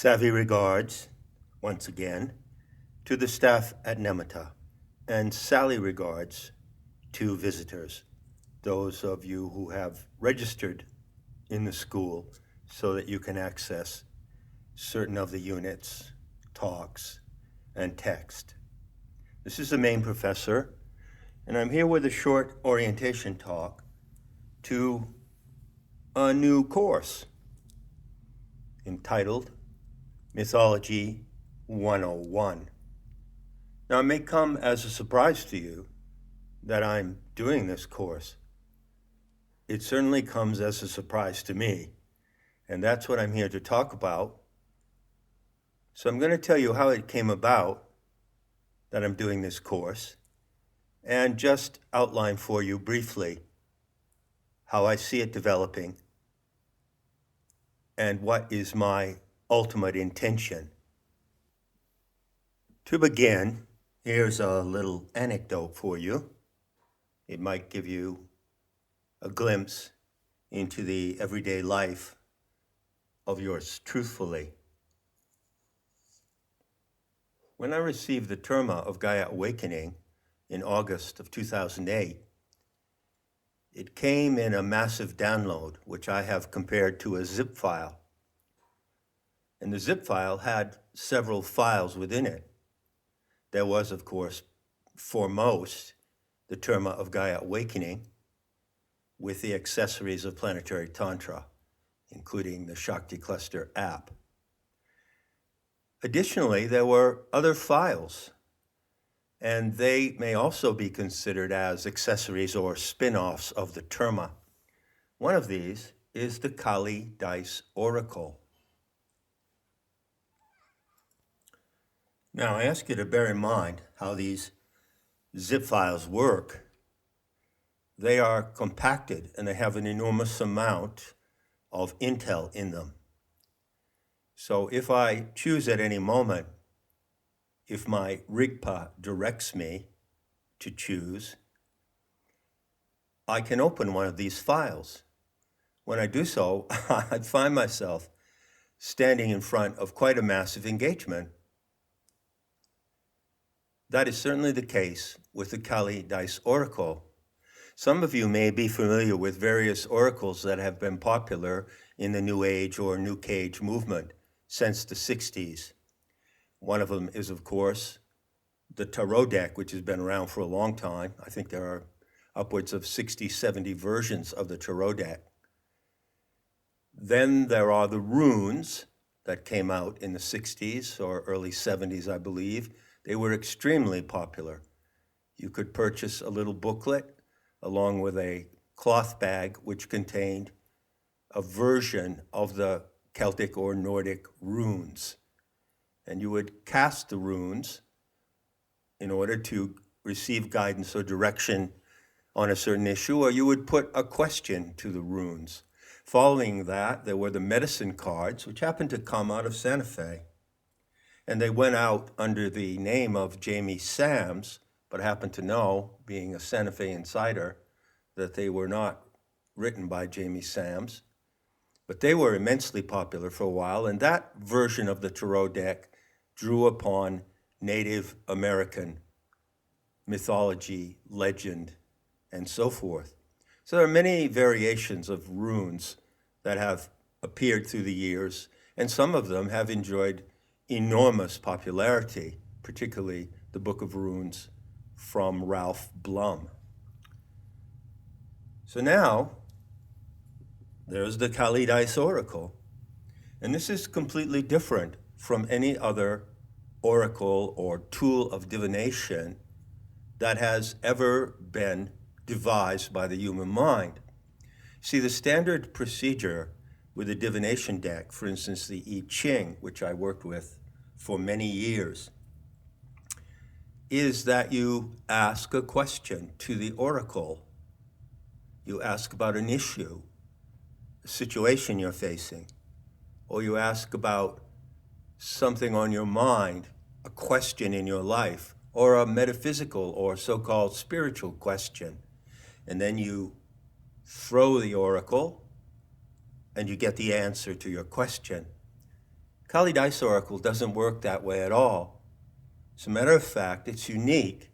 Savvy regards, once again, to the staff at Nemata, and Sally regards to visitors, those of you who have registered in the school so that you can access certain of the units, talks, and text. This is the main professor, and I'm here with a short orientation talk to a new course entitled Mythology 101. Now, it may come as a surprise to you that I'm doing this course. It certainly comes as a surprise to me, and that's what I'm here to talk about. So I'm going to tell you how it came about that I'm doing this course, and just outline for you briefly how I see it developing and what is my ultimate intention. To begin, here's a little anecdote for you. It might give you a glimpse into the everyday life of yours truthfully. When I received the terma of Gaia Awakening in August of 2008, it came in a massive download, which I have compared to a zip file. And the zip file had several files within it. There was, of course, foremost, the terma of Gaia Awakening with the accessories of Planetary Tantra, including the Shakti Cluster app. Additionally, there were other files, and they may also be considered as accessories or spin-offs of the terma. One of these is the Kali Dice Oracle. Now, I ask you to bear in mind how these zip files work. They are compacted and they have an enormous amount of intel in them. So if I choose at any moment, if my Rigpa directs me to choose, I can open one of these files. When I do so, I find myself standing in front of quite a massive engagement. That is certainly the case with the Kali Dice Oracle. Some of you may be familiar with various oracles that have been popular in the New Age or New Age movement since the 60s. One of them is, of course, the tarot deck, which has been around for a long time. I think there are upwards of 60, 70 versions of the tarot deck. Then there are the runes that came out in the 60s or early 70s, I believe. They were extremely popular. You could purchase a little booklet along with a cloth bag which contained a version of the Celtic or Nordic runes. And you would cast the runes in order to receive guidance or direction on a certain issue, or you would put a question to the runes. Following that, there were the medicine cards, which happened to come out of Santa Fe. And they went out under the name of Jamie Sams, but happened to know, being a Santa Fe insider, that they were not written by Jamie Sams. But they were immensely popular for a while, and that version of the tarot deck drew upon Native American mythology, legend, and so forth. So there are many variations of runes that have appeared through the years, and some of them have enjoyed enormous popularity, particularly the Book of Runes from Ralph Blum. So now, there's the Kali Dice Oracle. And this is completely different from any other oracle or tool of divination that has ever been devised by the human mind. See, the standard procedure with a divination deck, for instance, the I Ching, which I worked with for many years, is that you ask a question to the oracle. You ask about an issue, a situation you're facing, or you ask about something on your mind, a question in your life, or a metaphysical or so-called spiritual question. And then you throw the oracle and you get the answer to your question. Kali Dice Oracle doesn't work that way at all. As a matter of fact, it's unique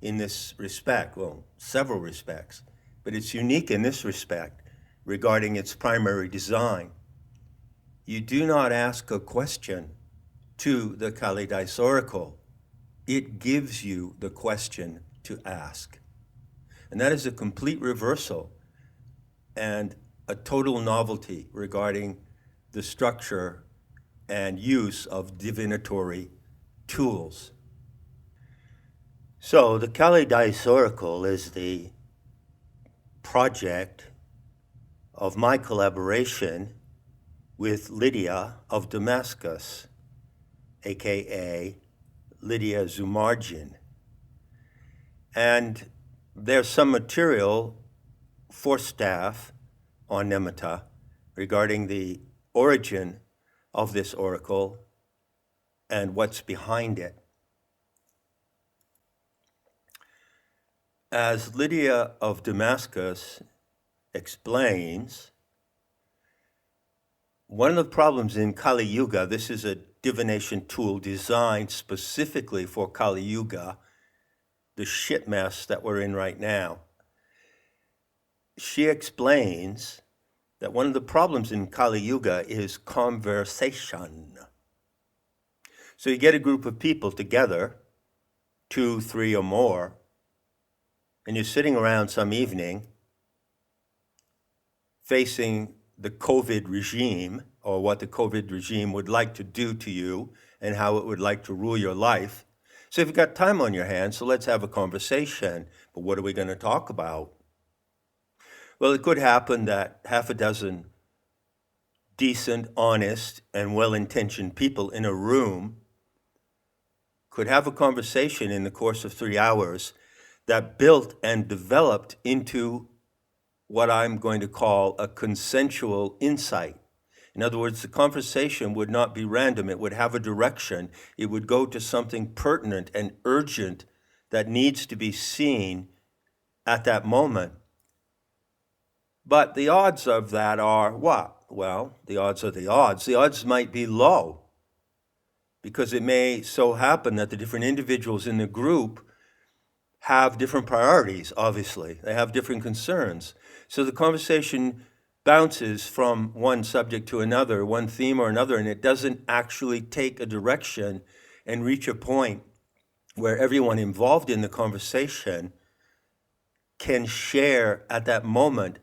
in this respect, well, several respects, but it's unique in this respect regarding its primary design. You do not ask a question to the Kali Dice Oracle. It gives you the question to ask. And that is a complete reversal and a total novelty regarding the structure and use of divinatory tools. So the Kali Dice Oracle is the project of my collaboration with Lydia of Damascus, aka Lydia Zumargin. And there's some material for staff on Nematta regarding the origin of this oracle and what's behind it. As Lydia of Damascus explains, one of the problems in Kali Yuga, this is a divination tool designed specifically for Kali Yuga, the shit mess that we're in right now. She explains that one of the problems in Kali Yuga is conversation. So you get a group of people together, 2, 3, or more, and you're sitting around some evening facing the COVID regime, or what the COVID regime would like to do to you and how it would like to rule your life. So if you've got time on your hands, so let's have a conversation. But what are we going to talk about? Well, it could happen that half a dozen decent, honest, and well-intentioned people in a room could have a conversation in the course of 3 hours that built and developed into what I'm going to call a consensual insight. In other words, the conversation would not be random. It would have a direction. It would go to something pertinent and urgent that needs to be seen at that moment. But the odds of that are what? Well, the odds are the odds. The odds might be low because it may so happen that the different individuals in the group have different priorities, obviously. They have different concerns. So the conversation bounces from one subject to another, one theme or another, and it doesn't actually take a direction and reach a point where everyone involved in the conversation can share at that moment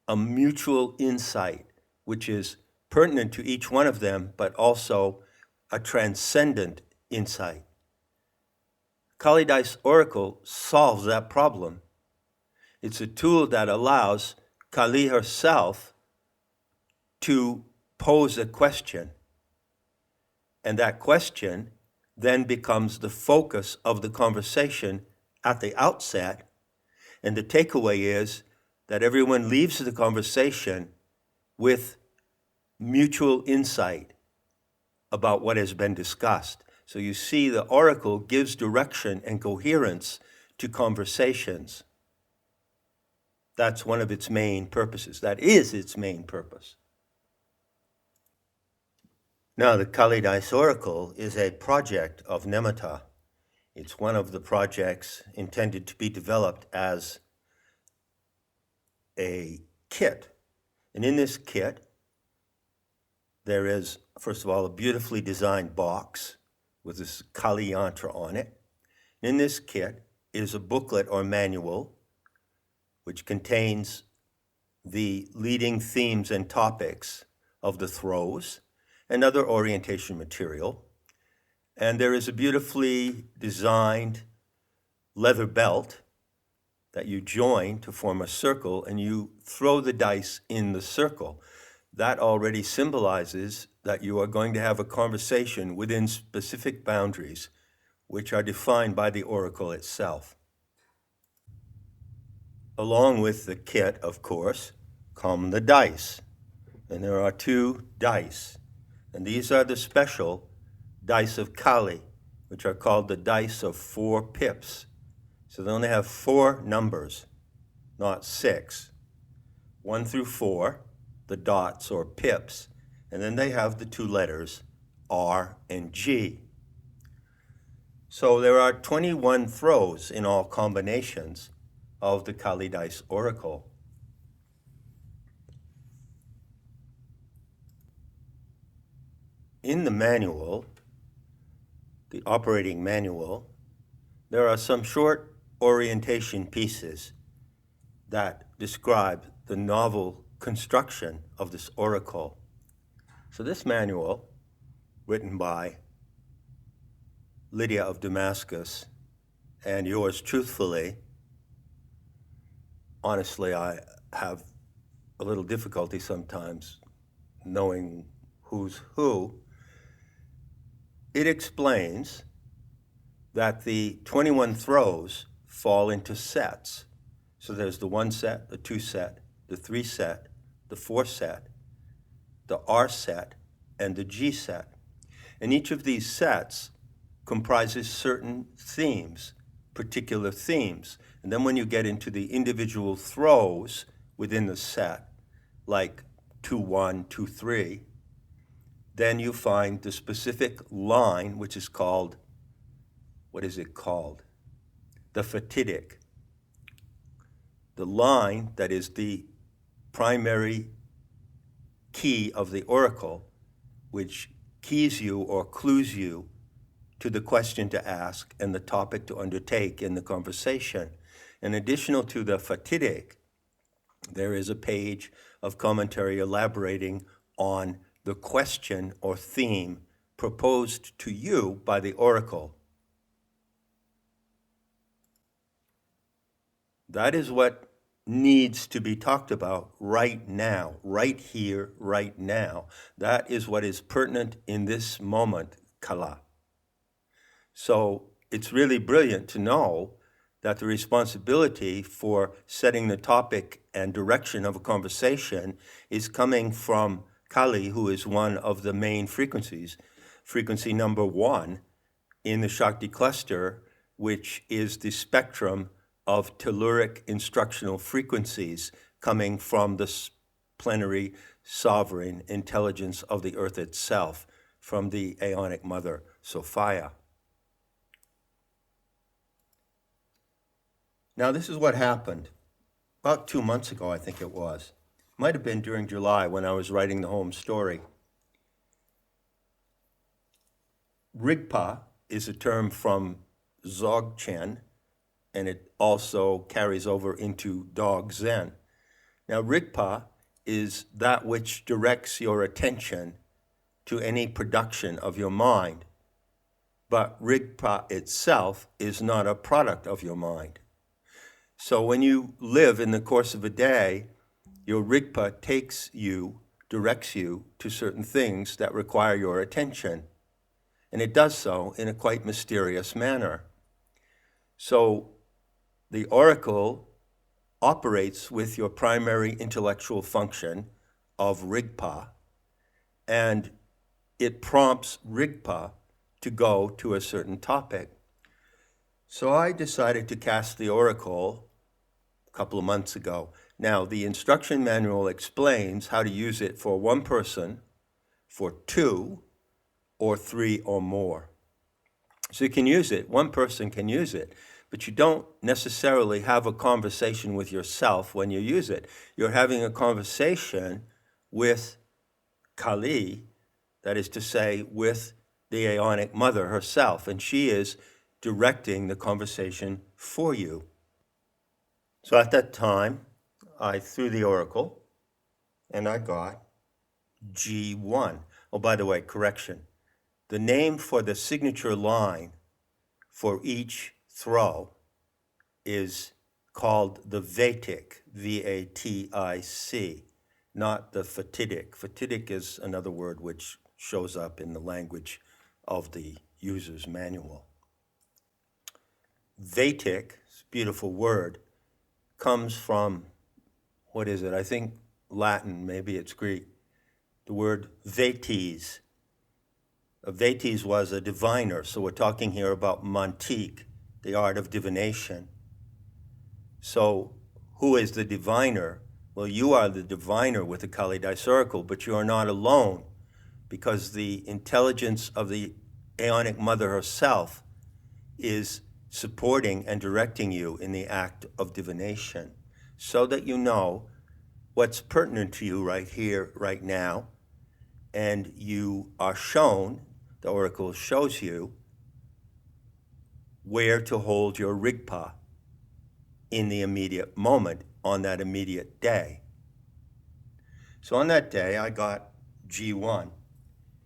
a mutual insight, which is pertinent to each one of them, but also a transcendent insight. Kali Dice Oracle solves that problem. It's a tool that allows Kali herself to pose a question. And that question then becomes the focus of the conversation at the outset. And the takeaway is that everyone leaves the conversation with mutual insight about what has been discussed. So you see, the oracle gives direction and coherence to conversations. That's one of its main purposes. That is its main purpose. Now, the Kali Dice Oracle is a project of Nematta. It's one of the projects intended to be developed as a kit. And in this kit, there is, first of all, a beautifully designed box with this Kali yantra on it. In this kit is a booklet or manual which contains the leading themes and topics of the throws and other orientation material. And there is a beautifully designed leather belt that you join to form a circle, and you throw the dice in the circle. That already symbolizes that you are going to have a conversation within specific boundaries, which are defined by the oracle itself. Along with the kit, of course, come the dice. And there are 2 dice. And these are the special dice of Kali, which are called the dice of 4 pips. So they only have 4 numbers, not 6. 1 through 4, the dots or pips, and then they have the 2 letters R, and G. So there are 21 throws in all combinations of the Kali Dice Oracle. In the manual, the operating manual, there are some short orientation pieces that describe the novel construction of this oracle. So this manual, written by Lydia of Damascus and yours truthfully, honestly, I have a little difficulty sometimes knowing who's who. It explains that the 21 throws fall into sets. So there's the 1 set, the 2 set, the 3 set, the 4 set, the R set, and the G set. And each of these sets comprises certain themes, particular themes. And then when you get into the individual throws within the set, like 2-1, 2-3, then you find the specific line, which is called, what is it called? The fatidic. The line that is the primary key of the oracle, which keys you or clues you to the question to ask and the topic to undertake in the conversation. In addition to the fatidic, there is a page of commentary elaborating on the question or theme proposed to you by the oracle. That is what needs to be talked about right now, right here, right now. That is what is pertinent in this moment, Kala. So it's really brilliant to know that the responsibility for setting the topic and direction of a conversation is coming from Kali, who is one of the main frequencies, frequency number 1 in the Shakti cluster, which is the spectrum of telluric instructional frequencies coming from the plenary sovereign intelligence of the earth itself, from the Aeonic Mother, Sophia. Now, this is what happened about 2 months ago, I think it was. Might have been during July when I was writing the home story. Rigpa is a term from Dzogchen, and it also carries over into Dog Zen. Now, Rigpa is that which directs your attention to any production of your mind, but Rigpa itself is not a product of your mind. So when you live in the course of a day, your Rigpa takes you, directs you to certain things that require your attention, and it does so in a quite mysterious manner. So the oracle operates with your primary intellectual function of Rigpa, and it prompts Rigpa to go to a certain topic. So I decided to cast the oracle a couple of months ago. Now, the instruction manual explains how to use it for 1 person, for 2, or 3 or more. So you can use it, 1 person can use it, but you don't necessarily have a conversation with yourself when you use it. You're having a conversation with Kali, that is to say, with the Aeonic Mother herself, and she is directing the conversation for you. So at that time, I threw the oracle, and I got G1. Oh, by the way, correction. The name for the signature line for each throw is called the Vatic, V-A-T-I-C, not the fatidic. Fatidic is another word which shows up in the language of the user's manual. Vatic, beautiful word, comes from, what is it? I think Latin, maybe it's Greek. The word vates. Vates was a diviner, so we're talking here about mantique, the art of divination. So who is the diviner? Well, you are the diviner with the Kali Dice Oracle, but you are not alone. because the intelligence of the Aeonic Mother herself is supporting and directing you in the act of divination, so that you know what's pertinent to you right here, right now, and you are shown, the oracle shows you, where to hold your Rigpa in the immediate moment, on that immediate day. So on that day, I got G1.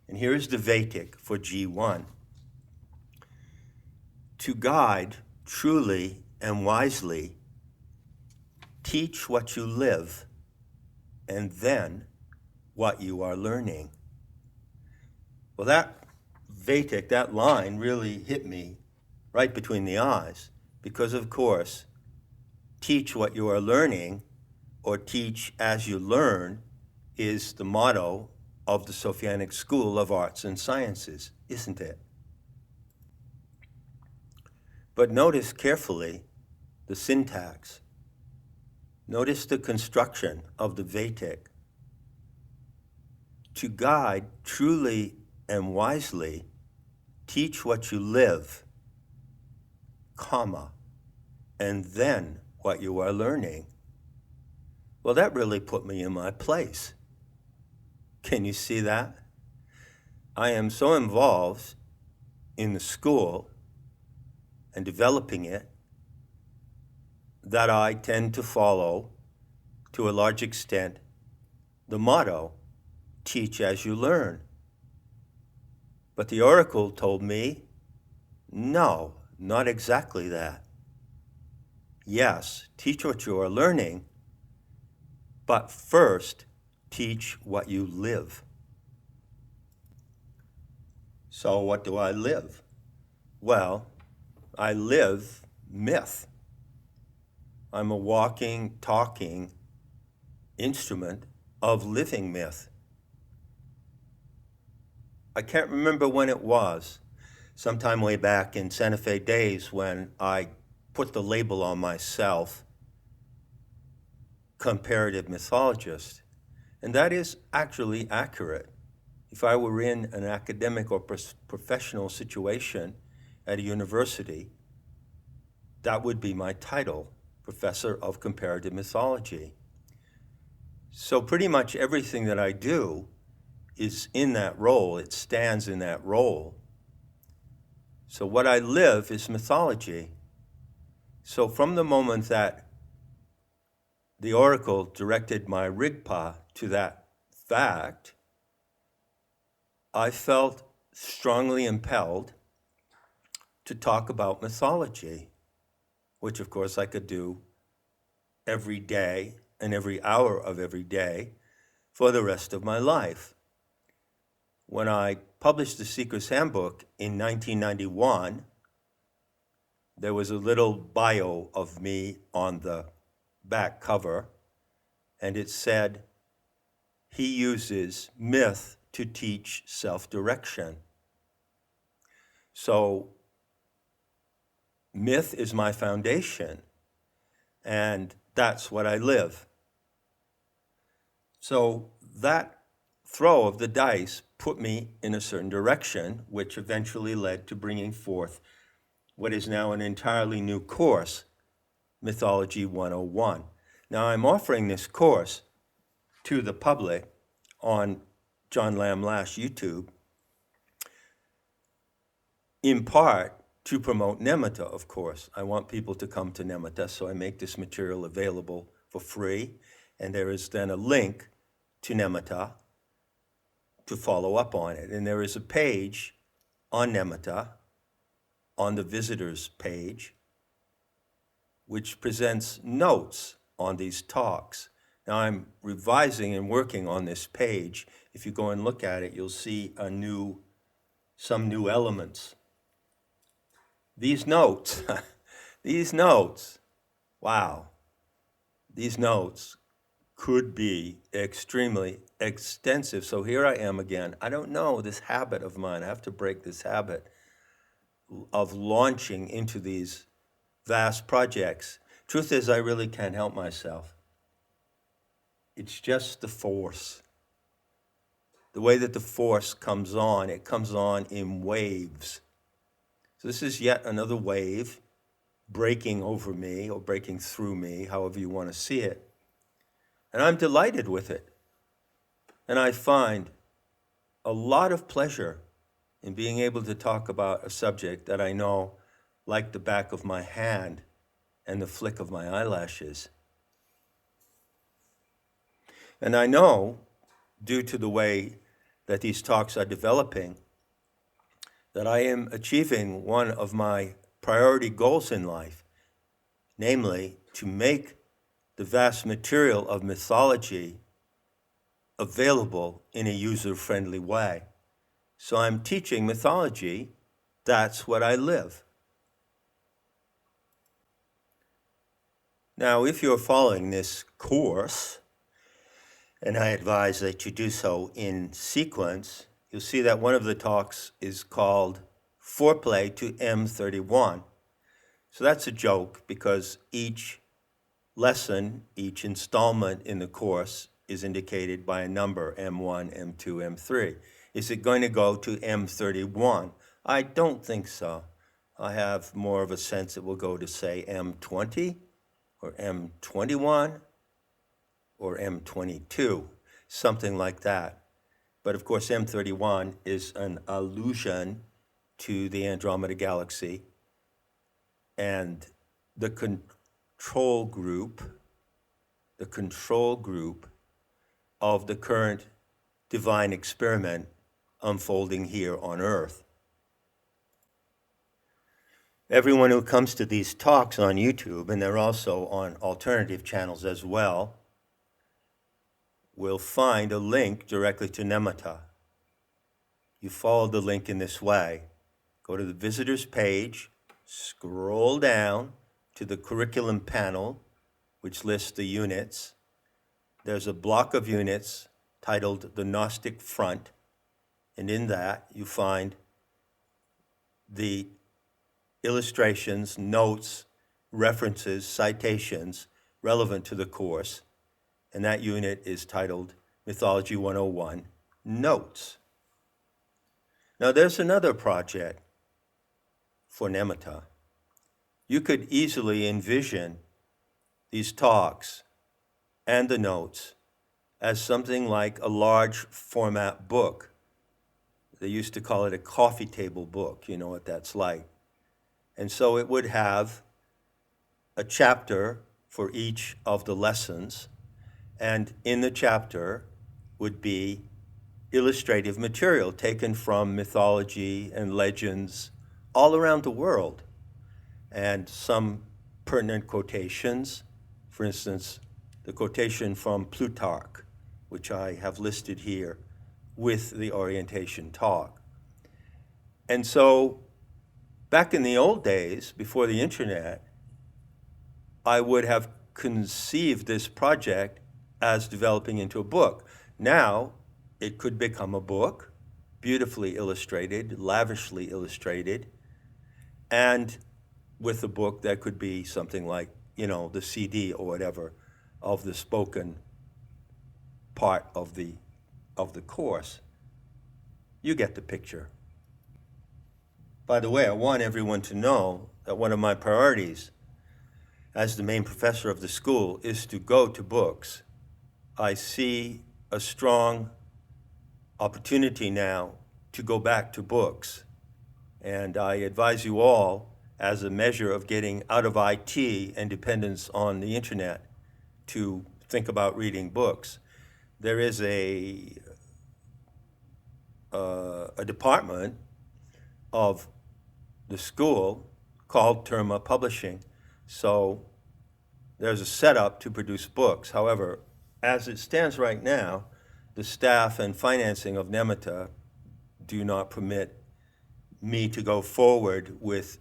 And here's the Vedic for G1. To guide truly and wisely, teach what you live, and then what you are learning. Well, that Vedic, that line really hit me right between the eyes, because of course, teach what you are learning, or teach as you learn, is the motto of the Sophianic School of Arts and Sciences, isn't it? But notice carefully the syntax. Notice the construction of the Vedic. To guide truly and wisely, teach what you live, comma, and then what you are learning. Well, that really put me in my place. Can you see that? I am so involved in the school and developing it that I tend to follow, to a large extent, the motto, teach as you learn. But the oracle told me, no, not exactly that. Yes, teach what you are learning, but first, teach what you live. So what do I live? Well, I live myth. I'm a walking, talking instrument of living myth. I can't remember when it was, sometime way back in Santa Fe days, when I put the label on myself, comparative mythologist. And that is actually accurate. If I were in an academic or professional situation at a university, that would be my title, Professor of Comparative Mythology. So pretty much everything that I do is in that role. It stands in that role. So what I live is mythology. So from the moment that the oracle directed my Rigpa to that fact, I felt strongly impelled to talk about mythology, which of course I could do every day and every hour of every day for the rest of my life. When I published The Seeker's Handbook in 1991, there was a little bio of me on the back cover, and it said, he uses myth to teach self-direction. So myth is my foundation, and that's what I live. So that throw of the dice put me in a certain direction, which eventually led to bringing forth what is now an entirely new course, Mythology 101. Now I'm offering this course to the public on John Lamb Lash YouTube, in part to promote Nematta, of course. I want people to come to Nematta, so I make this material available for free, and there is then a link to Nematta to follow up on it. And there is a page on Nematta, on the visitors page, which presents notes on these talks. Now I'm revising and working on this page. If you go and look at it, you'll see some new elements. Wow, these notes, these notes, wow, these notes could be extensive. So here I am again. I don't know, this habit of mine, I have to break this habit of launching into these vast projects. Truth is, I really can't help myself. It's just the force. the way that the force comes on, it comes on in waves. So this is yet another wave breaking over me or breaking through me, however you want to see it. And I'm delighted with it. And I find a lot of pleasure in being able to talk about a subject that I know like the back of my hand and the flick of my eyelashes. And I know, due to the way that these talks are developing, that I am achieving one of my priority goals in life, namely to make the vast material of mythology available in a user-friendly way. So I'm teaching mythology. That's what I live. Now, if you're following this course, and I advise that you do so in sequence, you'll see that one of the talks is called Foreplay to M31. So that's a joke because each lesson, each installment in the course is indicated by a number, M1, M2, M3. Is it going to go to M31? I don't think so. I have more of a sense it will go to, say, M20 or M21 or M22, something like that. But of course, M31 is an allusion to the Andromeda Galaxy and the control group of the current divine experiment unfolding here on Earth. Everyone who comes to these talks on YouTube, and they're also on alternative channels as well, will find a link directly to Nematta. You follow the link in this way. Go to the visitors page, scroll down to the curriculum panel, which lists the units. There's a block of units titled the Gnostic Front, and in that you find the illustrations, notes, references, citations relevant to the course, and that unit is titled Mythology 101 Notes. Now there's another project for Nematta. You could easily envision these talks and the notes as something like a large format book. They used to call it a coffee table book, you know what that's like. And so it would have a chapter for each of the lessons, and in the chapter would be illustrative material taken from mythology and legends all around the world, and some pertinent quotations. For instance, the quotation from Plutarch, which I have listed here with the orientation talk. And so back in the old days, before the internet, I would have conceived this project as developing into a book. Now, it could become a book, beautifully illustrated, lavishly illustrated, and with a book that could be something like, you know, the CD or whatever of the spoken part of the course. You get the picture. By the way, I want everyone to know that one of my priorities as the main professor of the school is to go to books. I see a strong opportunity now to go back to books. And I advise you all, as a measure of getting out of IT and dependence on the internet, to think about reading books. There is a department of the school called Terma Publishing. So there's a setup to produce books. However, as it stands right now, the staff and financing of Nematta do not permit me to go forward with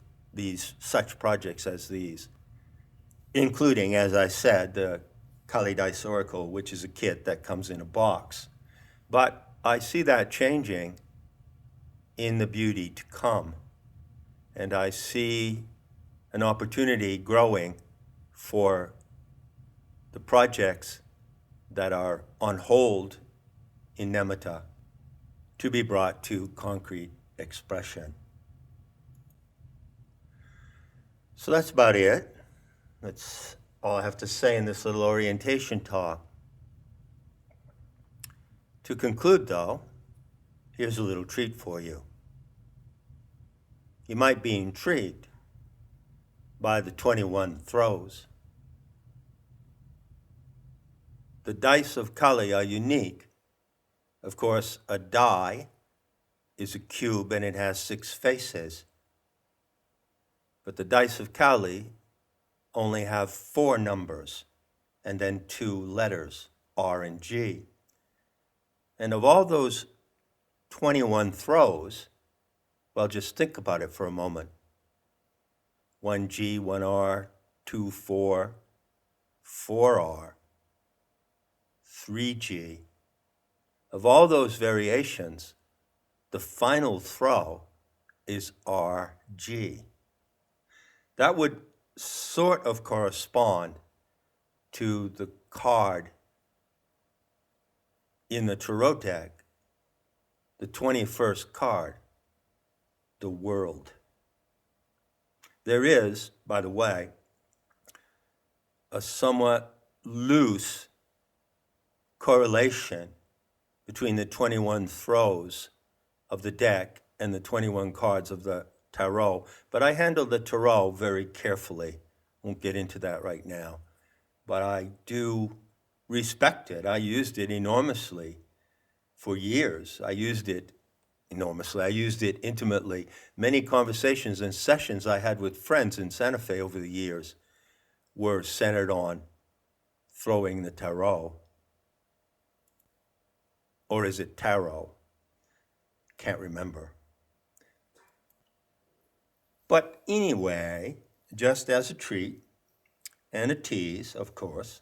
such projects as these, including, as I said, the Kali Dice Oracle, which is a kit that comes in a box. But I see that changing in the beauty to come. And I see an opportunity growing for the projects that are on hold in Nematta to be brought to concrete expression. So that's about it. That's all I have to say in this little orientation talk. To conclude, though, here's a little treat for you. You might be intrigued by the 21 throws. The dice of Kali are unique. Of course, a die is a cube and it has 6 faces. But the dice of Kali only have 4 numbers and then 2 letters, R and G. And of all those 21 throws, well, just think about it for a moment. 1 G, 1 R, 2, 4, 4 R, 3 G. Of all those variations, the final throw is RG. That would sort of correspond to the card in the tarot deck, the 21st card, the World. There is, by the way, a somewhat loose correlation between the 21 throws of the deck and the 21 cards of the tarot, but I handled the tarot very carefully. Won't get into that right now, but I do respect it. I used it enormously for years. I used it enormously. I used it intimately. Many conversations and sessions I had with friends in Santa Fe over the years were centered on throwing the tarot. Or is it tarot? Can't remember. But anyway, just as a treat and a tease, of course,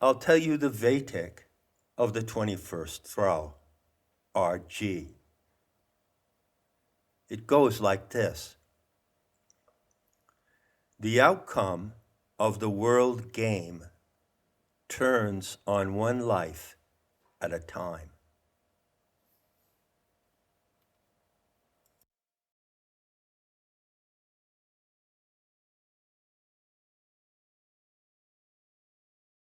I'll tell you the Vedic of the 21st throw, RG. It goes like this. The outcome of the world game turns on one life at a time.